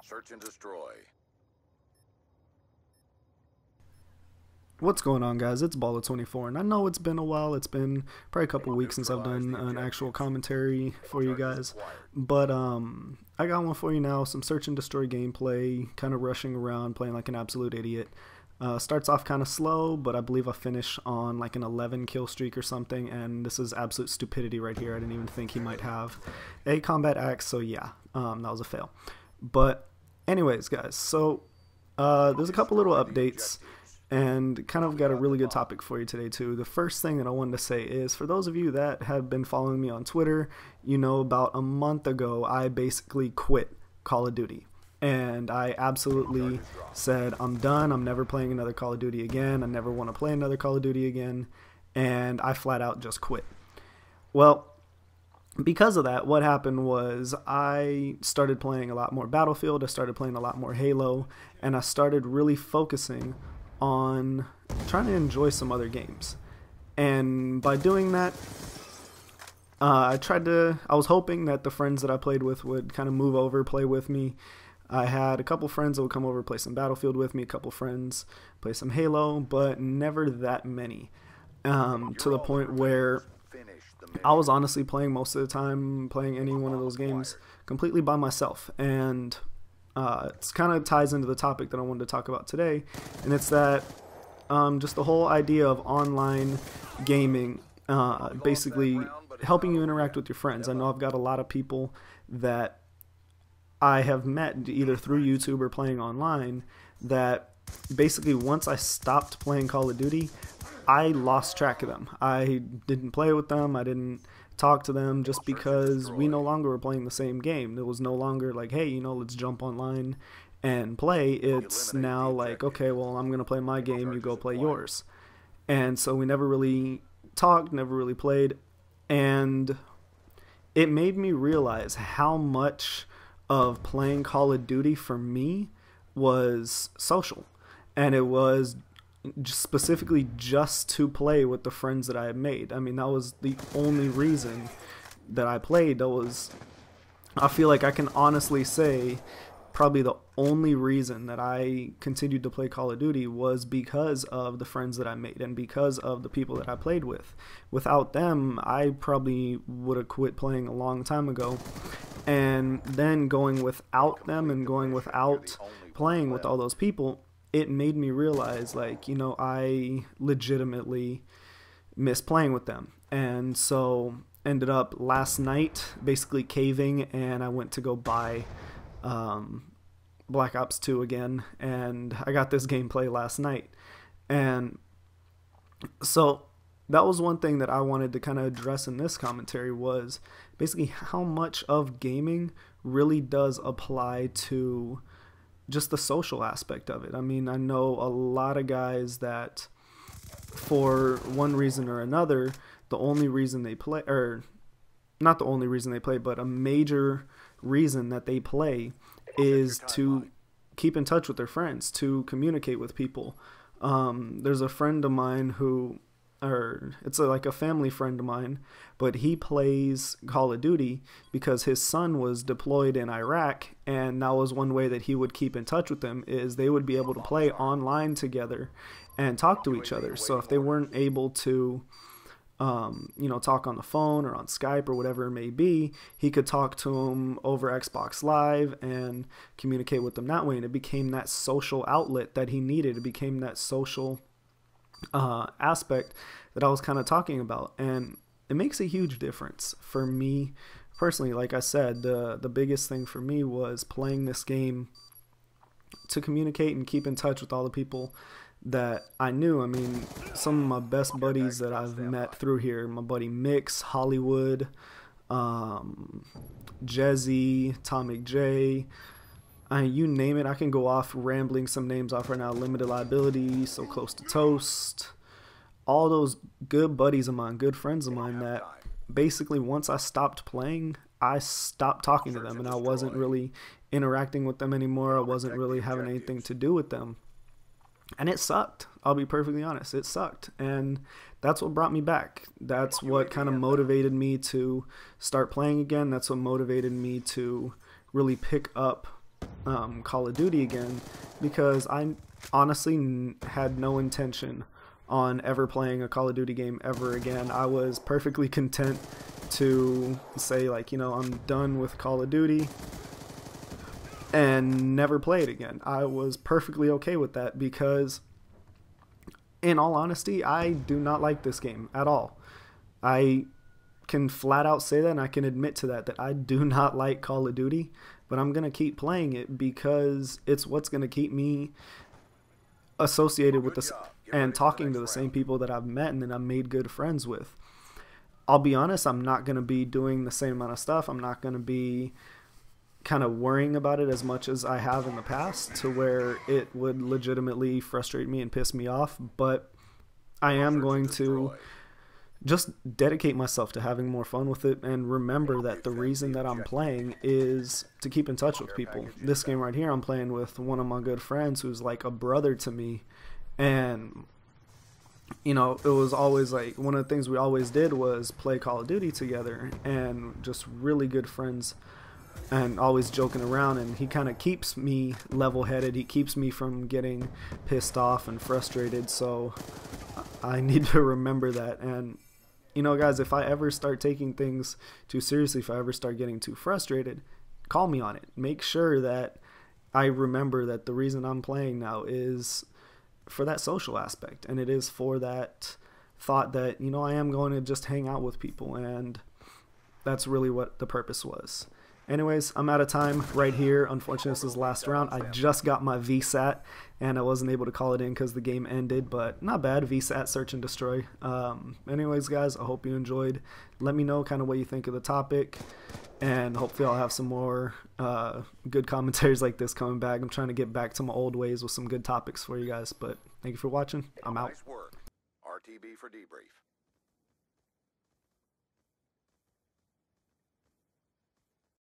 Search and destroy. What's going on, guys? It's Baller24, and I know it's been a while. It's been probably a couple weeks since I've done an actual commentary for you guys, but I got one for you now. Some search and destroy gameplay, kind of rushing around, playing like an absolute idiot. Starts off kind of slow, but I believe I finish on like an 11 kill streak or something, and this is absolute stupidity right here. I didn't even think he might have a combat axe, so yeah, that was a fail. But anyways, guys, so there's a couple little updates, and kind of got a really good topic for you today too. The first thing that I wanted to say is, for those of you that have been following me on Twitter, you know about a month ago I basically quit Call of Duty. And I absolutely said, I'm done, I'm never playing another Call of Duty again, I never want to play another Call of Duty again, and I flat out just quit. Well, because of that, what happened was I started playing a lot more Battlefield, I started playing a lot more Halo, and I started really focusing on trying to enjoy some other games. And by doing that, I was hoping that the friends that I played with would kind of move over, play with me. I had a couple friends that would come over, play some Battlefield with me, a couple friends play some Halo, but never that many. To the point where I was honestly playing most of the time, playing any one of those games completely by myself. And it kind of ties into the topic that I wanted to talk about today, and it's that just the whole idea of online gaming, basically helping you interact with your friends. I know I've got a lot of people that I have met either through YouTube or playing online that basically once I stopped playing Call of Duty, I lost track of them. I didn't play with them, I didn't talk to them, just because we no longer were playing the same game. It was no longer like, hey, you know, let's jump online and play. It's now like, okay, well, I'm gonna play my game, you go play yours. And so we never really talked, never really played, and it made me realize how much of playing Call of Duty for me was social, and it was specifically just to play with the friends that I had made. I mean, that was the only reason that I played. I feel like I can honestly say probably the only reason that I continued to play Call of Duty was because of the friends that I made and because of the people that I played with. Without them, I probably would have quit playing a long time ago. And then going without them and going without playing with all those people, it made me realize, like, you know, I legitimately miss playing with them. And so ended up last night basically caving, and I went to go buy Black Ops 2 again, and I got this gameplay last night. And so that was one thing that I wanted to kind of address in this commentary, was basically how much of gaming really does apply to just the social aspect of it. I mean, I know a lot of guys that for one reason or another, the only reason they play, or not the only reason they play, but a major reason that they play is to keep in touch with their friends, to communicate with people. There's a friend of mine who, or it's like a family friend of mine, but he plays Call of Duty because his son was deployed in Iraq, and that was one way that he would keep in touch with them, is they would be able to play online together and talk to each other. So if they weren't able to you know, talk on the phone or on Skype or whatever it may be, he could talk to them over Xbox Live and communicate with them that way, and it became that social outlet that he needed. It became that social aspect that I was kind of talking about, and it makes a huge difference for me personally. Like I said, the biggest thing for me was playing this game to communicate and keep in touch with all the people that I knew. I mean, some of my best buddies that I've met through here, my buddy Mix, Hollywood, Jezzy, Tomic J, you name it. I can go off rambling some names off right now. Limited Liability, So Close to Toast, all those good buddies of mine, good friends of mine, that basically once I stopped playing, I stopped talking to them, and I wasn't really interacting with them anymore. I wasn't really having anything to do with them. And it sucked. I'll be perfectly honest. It sucked. And that's what brought me back. That's what kind of motivated me to start playing again. That's what motivated me to really pick up Call of Duty again, because I honestly had no intention on ever playing a Call of Duty game ever again. I was perfectly content to say, like, you know, I'm done with Call of Duty and never play it again. I was perfectly okay with that because, in all honesty, I do not like this game at all. I can flat out say that, and I can admit to that I do not like Call of Duty, but I'm going to keep playing it because it's what's going to keep me associated with this and talking to the same people that I've met and that I've made good friends with. I'll be honest, I'm not going to be doing the same amount of stuff. I'm not going to be kind of worrying about it as much as I have in the past, to where it would legitimately frustrate me and piss me off, but I am going to just dedicate myself to having more fun with it, and remember that the reason that I'm playing is to keep in touch with people. This game right here, I'm playing with one of my good friends who's like a brother to me, and you know, it was always like one of the things we always did was play Call of Duty together, and just really good friends and always joking around, and he kind of keeps me level-headed. He keeps me from getting pissed off and frustrated, so I need to remember that. And you know, guys, if I ever start taking things too seriously, if I ever start getting too frustrated, call me on it. Make sure that I remember that the reason I'm playing now is for that social aspect, and it is for that thought that, you know, I am going to just hang out with people, and that's really what the purpose was. Anyways, I'm out of time right here. Unfortunately, this is the last round. I just got my VSAT, and I wasn't able to call it in because the game ended, but not bad. VSAT, search and destroy. Anyways, guys, I hope you enjoyed. Let me know kind of what you think of the topic, and hopefully I'll have some more good commentaries like this coming back. I'm trying to get back to my old ways with some good topics for you guys, but thank you for watching. I'm out. Nice work. RTB for debrief.